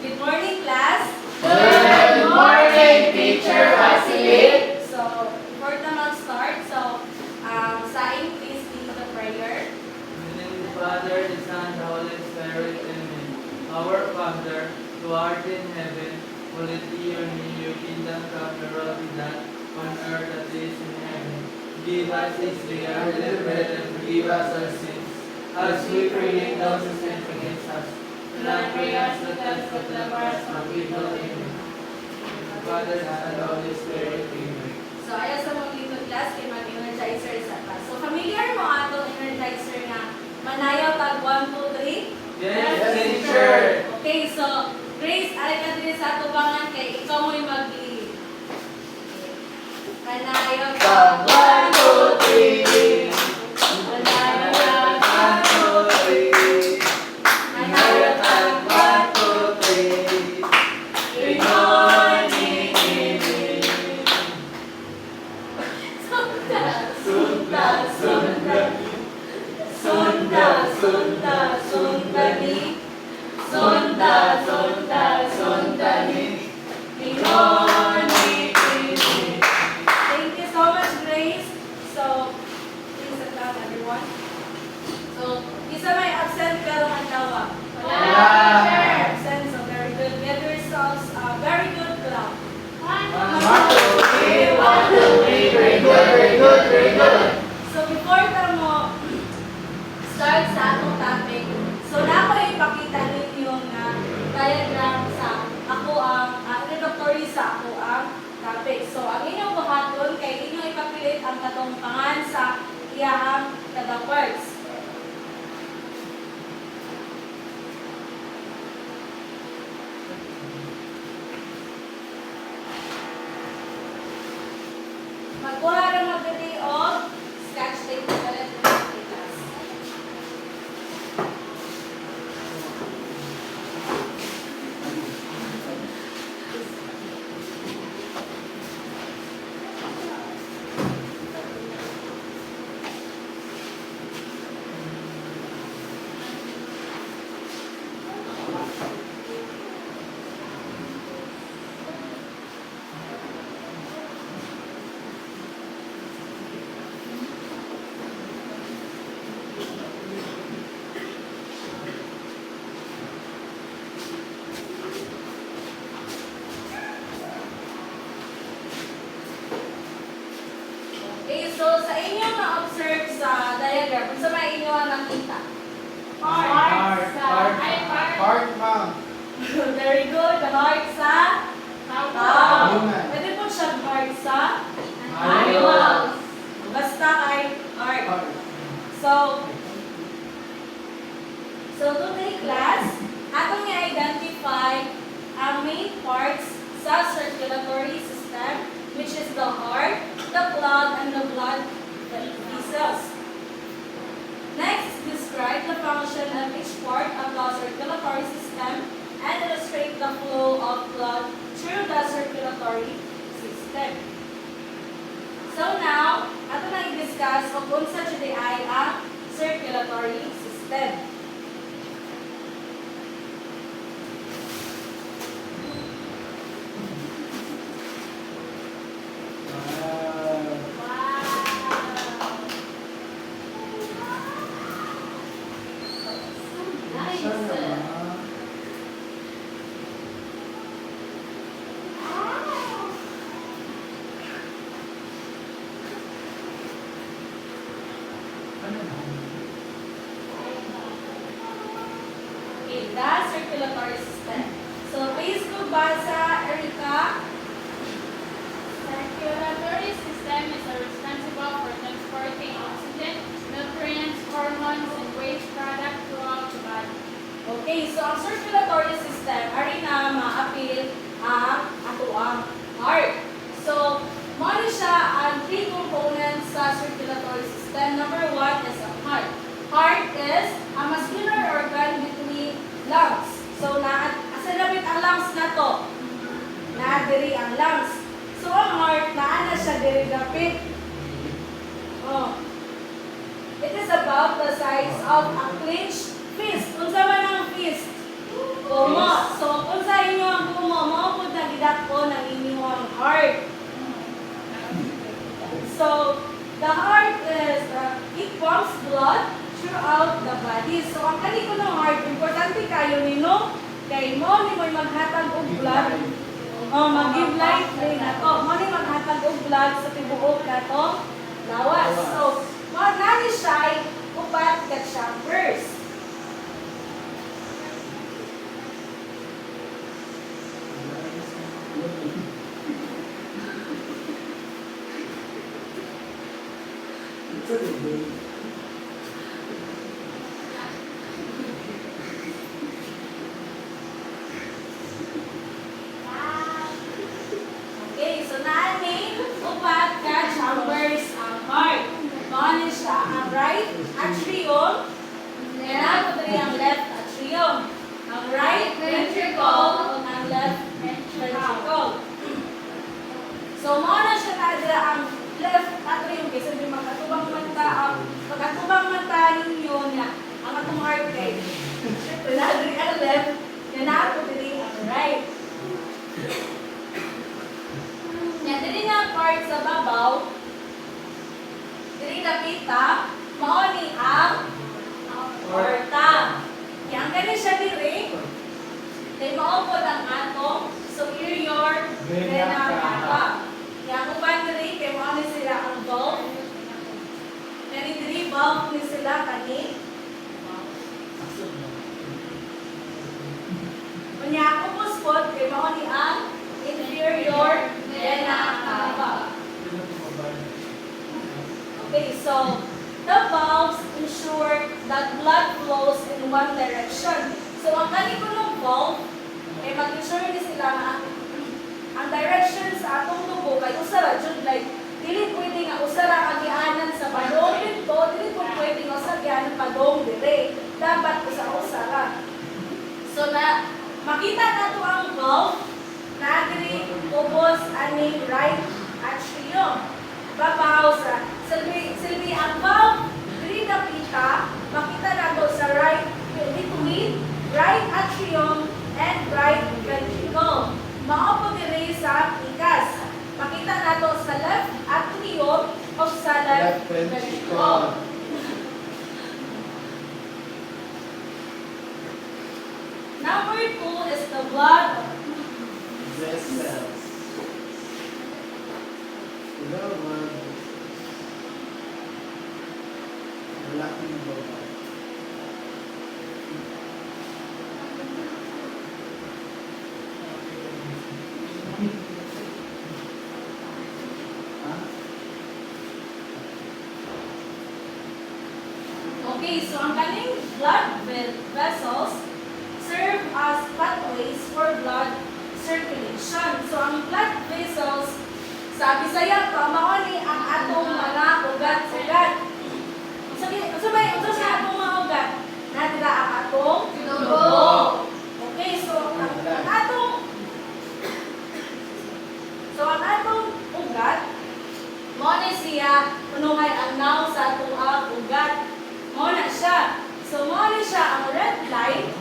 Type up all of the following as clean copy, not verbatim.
Good morning, class. Good morning, Teacher Vasilip. So, before the mag-start, Saing, please lead the prayer. In the name of the Father, the Son, the Holy Spirit, Amen. Our Father, who art in heaven, hallowed be your name, your kingdom come, your will be done, on earth as it is in heaven. Give us this day our daily bread, and forgive us our sins, as we forgive those who sin against us. Do not bring us to test, but deliver us from evil. Amen. The Father, Son, and the Holy Spirit, Amen. So, ayaw sa mga little class, kay mag-energizer sa class. So, familiar mo atong energizer nga, manayaw tag 1, 2, 3? Yes, teacher! Okay, so, Grace, alay ka din sa atubangan kay ikaw mo'y mag-lead. Manayaw tag 1, 2, 3. Manayaw tag 1, 2, 3. Manayaw tag 1, 2, 3. Good morning, evening. Sunda, sunda, sunda. Sunda, sunda, sundani. Sunda, sunda, sundani. Good morning, evening. Thank you so much, Grace. So, please sit down, everyone. So, isa may absent pero ang tawa. Wala. Absent, so very good. Get yourselves very good clap. 1, 2, 3, 1, 2, 3, very good, very good, very good. So, before ka mo start sa atong topic, so na ako ipakita ninyo nga diagram sa ako ang introductory sa ako ang topic. So, ang inyong buhaton kay inyong ipapilit ang katong pangan sa iyahang kada words. Magkuha rin magdali o sketch tape na palit ng class. Okay, so sa inyo na-observe sa diagram, kung sa may inyo ang nakita? Heart, ma'am. Very good. The heart sa tao. Human. Pwede po siya heart sa Animals. basta kay heart. So today class, atong i-identify ang main parts sa circulatory system, which is the heart, the blood, and the blood vessels. Next, describe the function of each part of the circulatory system and illustrate the flow of blood through the circulatory system. So now, ato na i-discuss kung unsa siya ay ang circulatory system. Okay, the circulatory system. So, please go basa, Erica. Circulatory system is responsible for transporting oxygen, nutrients, hormones, and waste products throughout the body. Okay, so ang circulatory system, ari na maapil ang ato ang heart. So, mali siya ang three components sa circulatory system. Number 1 is ang heart. Heart is a muscular organ between lungs. So, asa labit ang lungs na to? Naadiri ang lungs. So, ang heart, naana siya diri dapit. Oh. It is about the size of a clenched fist. Unsa man ang fist? Como. So, unsa The heart is, it pumps blood throughout the body. So, ang kaniko ng heart, importante kayo nino, kay mo ni mo'y maghatag og blood. Mag-give life rin ato. Mo ni maghatag og blood sa tibuok nato lawas. So, nani siya ay upat ka chambers. Okay, so nani upat ka chambers ang heart. Nani siya ang right atrium, and ako diri ang left atrium. Ang right ventricle, ang left ventricle. So, mo na siya nadira ang left atrium kasi di magkatubang mata ang pagkatubang mata ninyo na ang atong heart kay syempre nadiri ang left, and ako diri ang right. Yan, dili nga part sa babaw, dili nakita, mao ni ang aorta. Yan, gani siya diri. Then mao po ang atong superior vena cava. Yan, uban diri, kay mao ni sila ang valve. Kani diri, valve ni sila kani. Kanya ako po spot, kay mao ni ang inferior vena cava. Okay, so the valves ensure that blood flows in one direction. So ang kaniko ng valve, ay mag-ensure ni sila na ang direction sa atong tubo kay usara jud like dili pwede nga usara ang gianan sa padong dito, dili pwede nga usara gianan padong dire. Dapat usara. So na makita nato ang valve na diri ubos ani right atrium. Babaw sa silbi ang valve diri nakita, makita nato sa right between right atrium and right ventricle. Mao po diri sa ikas. Makita nato sa left atrium o sa left ventricle. Number 2 is the blood Vessels. Malaking baba. Okay, so ang kaning blood vessels serve as pathways for blood circulation. So ang blood vessels sa Bisaya pa mao ni ang atong mga ugat-ugat. So may sa atong mga ugat nadira ang atong dugo. Okay, so ang atong ugat mo ni siya punungay ang naw sa atong ugat. Mo na siya. So mo ni siya ang red line.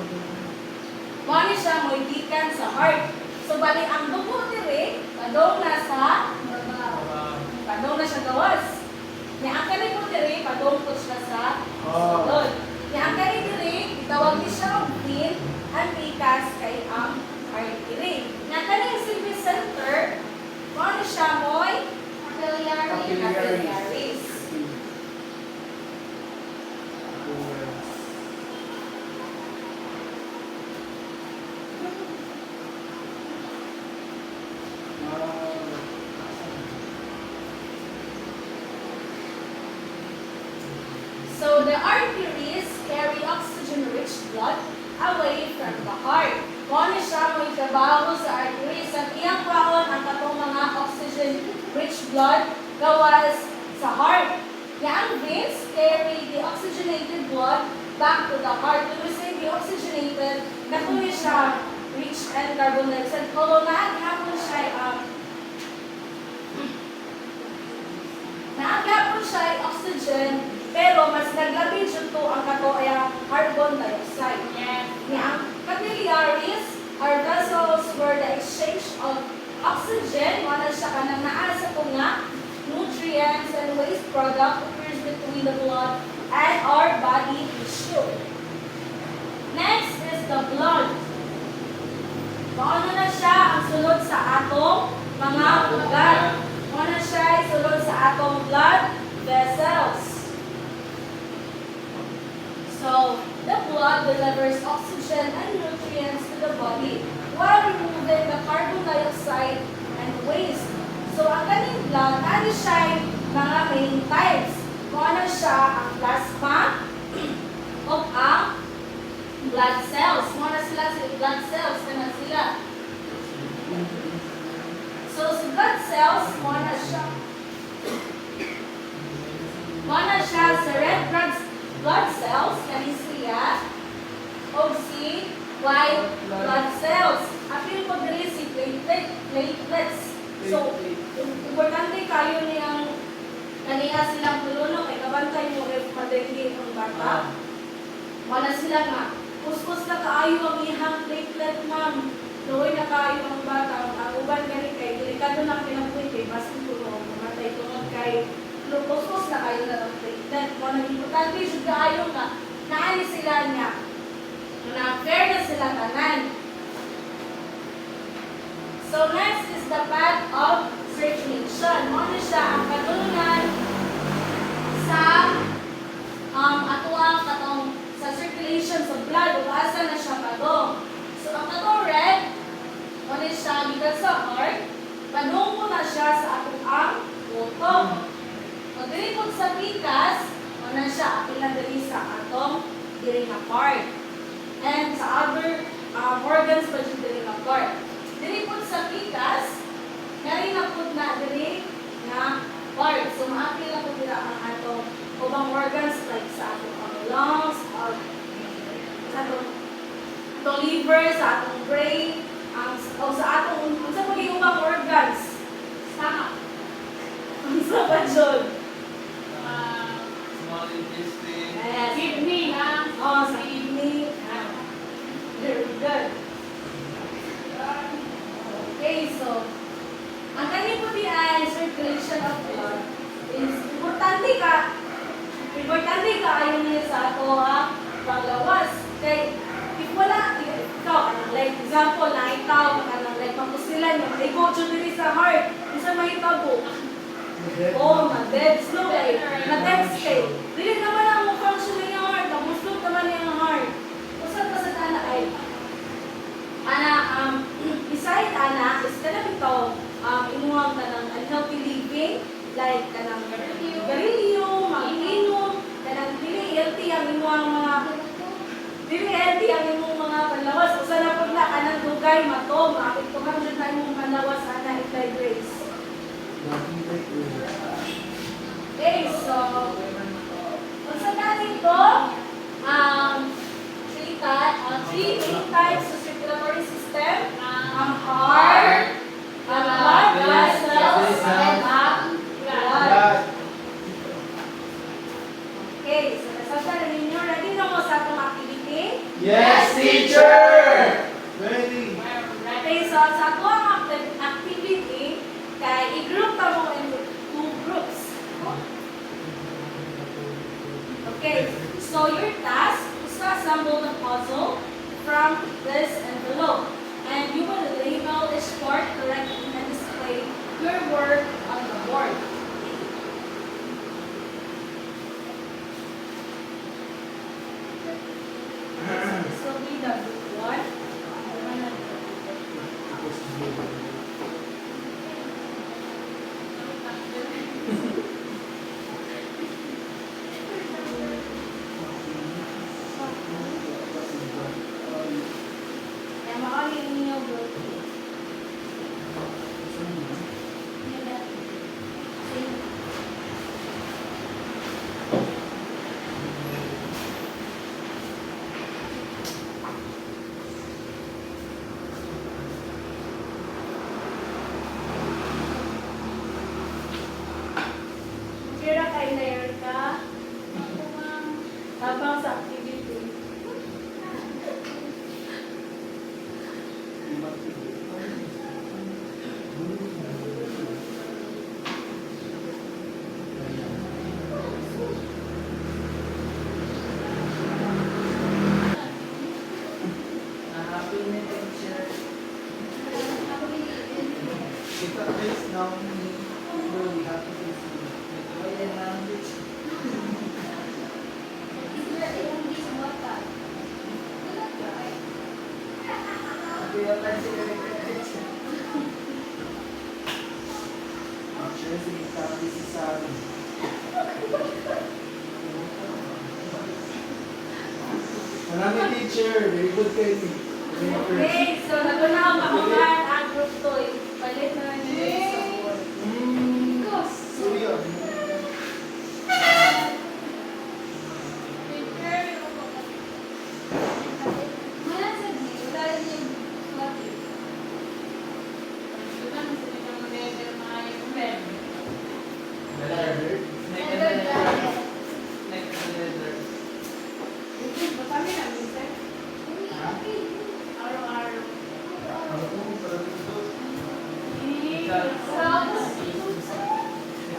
Mo ni siya mo'y gikan sa heart. So bali ang dugo diri padong na sa padong na siya gawas. Ni ang kani po diri padong po siya sa sulod. Ni ang kani diri itawag ni siya og vein ang ikas kay ang artery. Ni ang kani silbi center mo ni siya mo'y capillaries. So the arteries carry oxygen-rich blood away from the heart. Mo ni siya mo'y trabaho sa arteries. Ang iyang kwaon ang katong mga oxygen-rich blood gawas sa heart. Ang veins carry the oxygenated blood back to the heart. To receive the oxygenated, natuloy siya rich and carbon dioxide. Kung naagapon siya ay oxygen, pero mas naglabi dito ang kato ay carbon dioxide. Ang capillaries are vessels where the exchange of oxygen, wala siya ka nang naa sa tunga, nutrients, nutrients, and waste product occurs between the blood and our body tissue. Next is the blood. Mauna na siya ang sulod sa atong mga ugat. Mauna siya ay sulod sa atong blood vessels. So, the blood delivers oxygen and nutrients to the body while removing the carbon dioxide and waste. So, ang kaning blood, ano siya mga main types. Kung ano siya ang plasma o ang blood cells. Muna sila sa blood cells. Ano sila? So, sa blood cells, muna siya. Muna siya sa red blood cells. Kani siya. O si white blood cells. Apil po dali si platelets. So, importante kayo niyang kaniya silang puluno kay kabantay mo if madali ang bata. Wala sila nga. Kuskus na kaayo ang ihang platelet, ma'am. Luoy na kaayo ang bata. Ang uban gani kay delikado na kinabuhi kay basin tulong. Mamatay tungod kay kuskus na kayo na ng platelet. Wala importante jud kaayo nga naani sila niya. Na fair na sila tanan. So next is the path of circulation. Ano siya ang katulunan sa atuang katong sa circulation sa blood o asa na siya padong. So ang katong red, ano siya gikan sa heart, padong na siya sa atong ang utong. Pag diri po sa pikas, ano siya apil diri sa atong diri nga part. And sa other organs pa diri nga part. Diri po sa pikas, nari na po na diri na part. So, maapil na po dira ang atong ubang organs like sa atong lungs, sa atong liver, sa atong brain, o sa atong, sa pagiging ubang organs. Stomach. Ang sa pa dyan? Small intestine. Yes. Kidney, ha? Oh, sa kidney. Very good. Okay, so, ang kanyang po di ay circulation of blood is importante ka ayaw niya sa ato panglawas. Okay, if wala, ikaw, like example na ikaw, like mapusilan niya, ay go to diri sa heart, isa mahitabo. Oh, na-dead slow eh, na-dead state. Dili naman ang function niya yung heart, namuslog naman niya ang heart. Usap pa sa tana ay, beside ana, is kanang ito, inuwang ka ng unhealthy living, like kanang garilyo, mag-inom, kanang dili healthy ang inuwang mga panlawas. Usa na po na kanang dugay, matong, makit 200 na imong panlawas, ana, itay grace. Okay, so, unsa na nito, three main types of circulatory system, ang heart, ang blood vessels, and ang blood. Okay, so nasasya na ninyo. Ready na mo sa itong activity? Yes, teacher! Ready. Okay, so sa itong activity, kay i-group ta mo into 2 groups. Okay, so your task is to assemble the puzzle from this envelope. And you will label each part correctly and display your work on the board. So this will be the group 1. Kaya makalin niyo group 2. Kita please now we have to face the language. Kaya pa sila nag-text. Actually, sige, sabi si Sabi. Marami teacher, very good kayo. Okay, so nagunaw mauman ang group 2. Palit na lang yung sa board. So yun. Leather. Next and leather. Next and leather. Ano po, parang ito.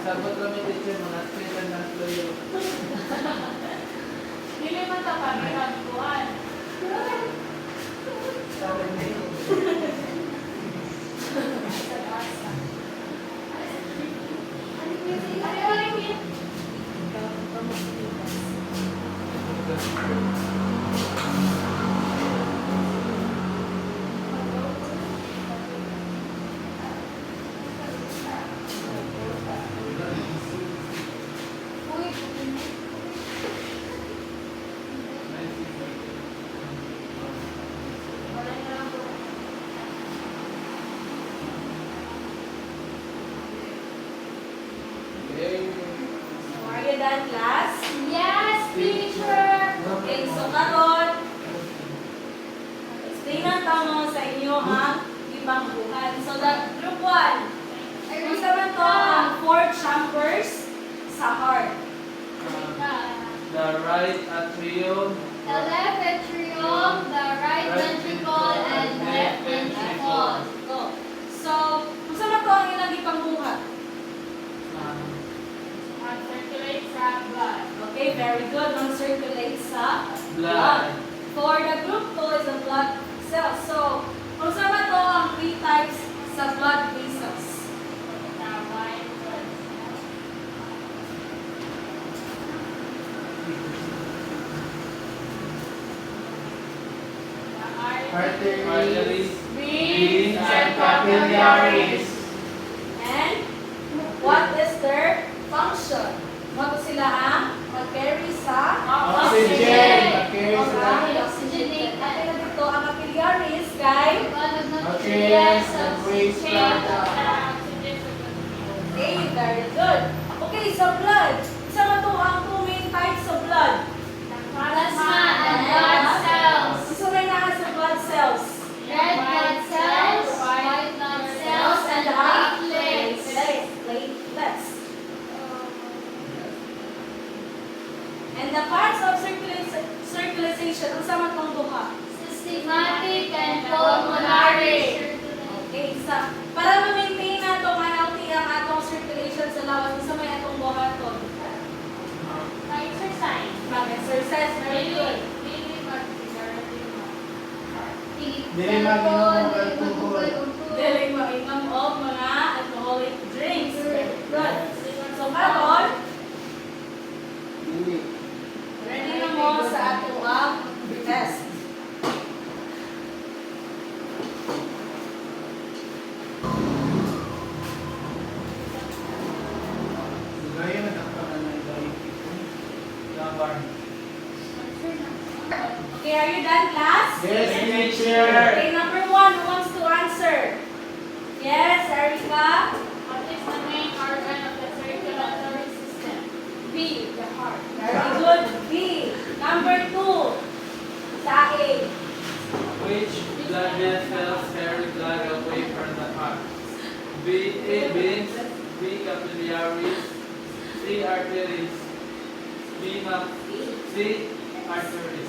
Sabot kami teacher, mga tweet na floyo. Dili man ta pagkakabuan. Sabi niyo. Are you done, class? Yes, teacher. Okay, so karon, explainan tamo sa inyo ang ibang buhat. So, group 1, kung naman to ang 4 chambers sa heart. The right atrium, The left atrium, the right ventricle, and left ventricle. Go. So, kung saan to ang ilang ibang buhat? Circulates sa blood. Okay, very good. Man-circulate sa blood. For the group 2 is the blood cells. So, kung saan to ang 3 types sa blood vessels? The white blood cells. The Arteries, arteries, veins, and capillaries. And what is their function? Ano sila ang mag-carry sa oxygen, mag-carry sa oxygenate. At ito dito, ang capillaries kay arteries and waste product. okay, very good. Okay, sa blood. Isa ba ito ang 2 main types of blood? Plasma and blood cells. Isa rin na sa blood cells. Red blood cells, white blood cells, and platelets. Platelets. And the parts of circulation, ang sama itong duha. Systematic and pulmonary. Okay, para ma-maintain na itong healthy ang atong circulation sa lawas, sa may atong buhaton. Exercise. Mag-exercise, very good. Dili mag-inom ng alcohol. Dili mainom og mga alcoholic drinks. Very good. So, karon, Dili. ready na mo sa atong test. Gaya na nakapanan ng diabetes. Number. Okay, are you done, class? Yes, teacher. Okay, number 1, who wants to answer? Yes, Erica? What is the main organ of the circulatory system? B, the heart. Very good. B. Number 2, sa A. Which blood vessels carry blood away from the heart? A veins, B capillaries, C arteries, C arteries.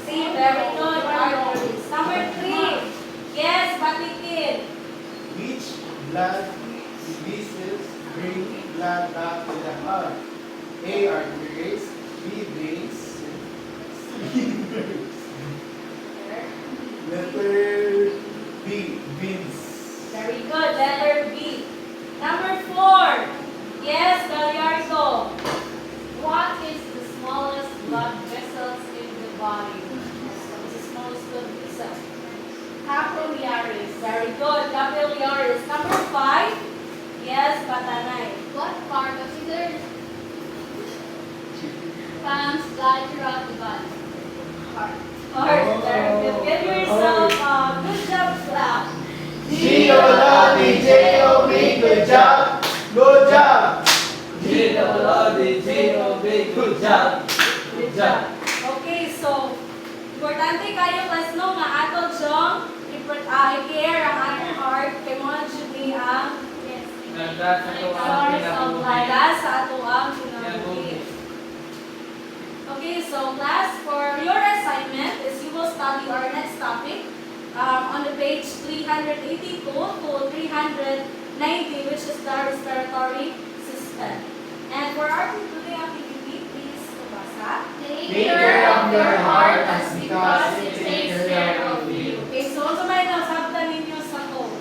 C, very good. Arteries. Number 3, yes, Batikid. Which blood vessels bring blood back to the heart? A. Arteries, B. Veins, C. nerves. Letter B. Veins. Very good. Letter B. Number 4. Yes, Gallardo. What is the smallest blood vessels in the body? What is the smallest blood vessel? Capillaries. Very good. Capillaries. Number 5. Yes, Batanay. What part of the pumps blood throughout the body? Heart. Heart. Very good. Give yourself a good job clap. G-O-L-D-J-O-B, good job. Good job. G-O-L-D-G-O-B, good job. Good job. Okay, so importante kayo class no nga ato jong i-care ang atong heart kay mo jud ni ang Yes. Ganda sa ito ang Source of pinabuhi. life. laga sa ato ang kinabuhi. Okay, so class, for your assignment is you will study our next topic on the page 382 to 390, which is the respiratory system. And for our concluding activity, please pabasa. Take Take care of your heart as because it takes care of you. Okay, so ano may nasabtan ninyo sa ko?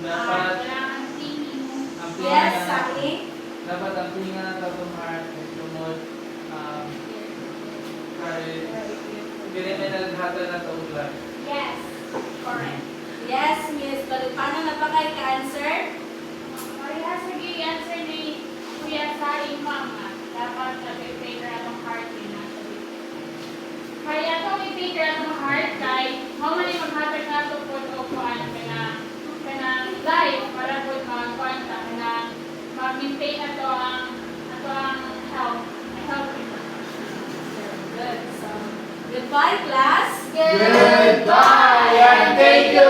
Dapat Kailangan tingin mo. ang Yes, pinga sa ing. dapat ang pinga ng tatong heart ay tumod kay kini may naghatan na sa ulan. Yes. Correct. Yes, Miss. But paano na pa kayo ka-answer? Kaya sige, answer ni Kuya sa mama. Dapat nag-figure out ang heart din natin. Kaya itong i-figure out ang heart kay mamali maghatag na ito po o kuhan kana life para po magkwanta kana mag-maintain na ito ang health. Good. So, goodbye, class. Goodbye and thank you